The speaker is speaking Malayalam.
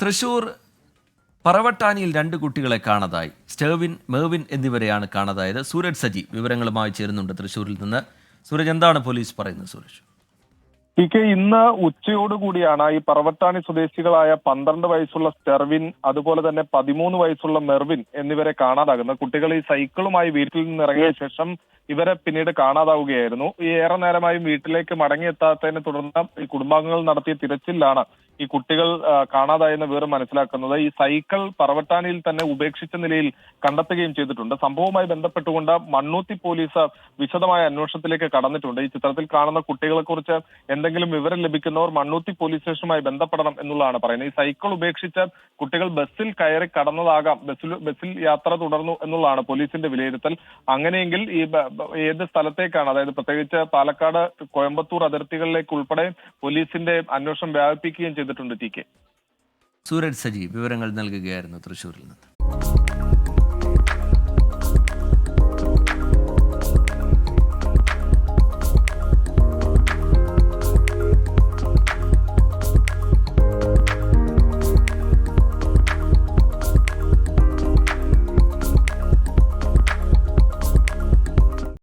തൃശൂർ പറവട്ടാനിയിൽ 2 കുട്ടികളെ കാണാതായി. സ്റ്റെർവിൻ, മെർവിൻ എന്നിവരെയാണ് കാണാതായത്. സൂരജ് സജി വിവരങ്ങളുമായി ചേരുന്നുണ്ട് തൃശൂരിൽ നിന്ന്. സൂരജ്, എന്താണ് പോലീസ് പറയുന്നത്? സൂരജ്, ഇന്ന് ഉച്ചയോടുകൂടിയാണ് ഈ പറവട്ടാനി സ്വദേശികളായ 12 വയസ്സുള്ള സ്റ്റെർവിൻ, അതുപോലെ തന്നെ 13 വയസ്സുള്ള മെർവിൻ എന്നിവരെ കാണാതാകുന്നത്. കുട്ടികൾ ഈ സൈക്കിളുമായി വീട്ടിൽ നിന്ന് ഇറങ്ങിയ ശേഷം ഇവരെ പിന്നീട് കാണാതാവുകയായിരുന്നു. ഈ ഏറെ നേരമായും വീട്ടിലേക്ക് മടങ്ങിയെത്താത്തതിനെ തുടർന്ന് ഈ കുടുംബാംഗങ്ങൾ നടത്തിയ തിരച്ചിലാണ് ഈ കുട്ടികൾ കാണാതായെന്ന വിവരം മനസ്സിലാക്കുന്നത്. ഈ സൈക്കിൾ പറവട്ടാനിയിൽ തന്നെ ഉപേക്ഷിച്ച നിലയിൽ കണ്ടെത്തുകയും ചെയ്തിട്ടുണ്ട്. സംഭവവുമായി ബന്ധപ്പെട്ടുകൊണ്ട് മണ്ണൂത്തി പോലീസ് വിശദമായ അന്വേഷണത്തിലേക്ക് കടന്നിട്ടുണ്ട്. ഈ ചിത്രത്തിൽ കാണുന്ന കുട്ടികളെ കുറിച്ച് എന്തെങ്കിലും വിവരം ലഭിക്കുന്നവർ മണ്ണൂത്തി പോലീസ് സ്റ്റേഷനുമായി ബന്ധപ്പെടണം എന്നുള്ളതാണ് പറയുന്നത്. ഈ സൈക്കിൾ ഉപേക്ഷിച്ച് കുട്ടികൾ ബസ്സിൽ കയറി കടന്നതാകാം, ബസ്സിൽ യാത്ര തുടർന്നു എന്നുള്ളതാണ് പോലീസിന്റെ വിലയിരുത്തൽ. അങ്ങനെയെങ്കിൽ ഈ ഏത് സ്ഥലത്തേക്കാണ്, അതായത് പ്രത്യേകിച്ച് പാലക്കാട്, കോയമ്പത്തൂർ അതിർത്തികളിലേക്ക് ഉൾപ്പെടെ പോലീസിന്റെ അന്വേഷണം വ്യാപിപ്പിക്കുകയും ചെയ്തിട്ടുണ്ട്. ടി കെ സൂരജ് സജി വിവരങ്ങൾ നൽകുകയായിരുന്നു തൃശൂരിൽ നിന്ന്.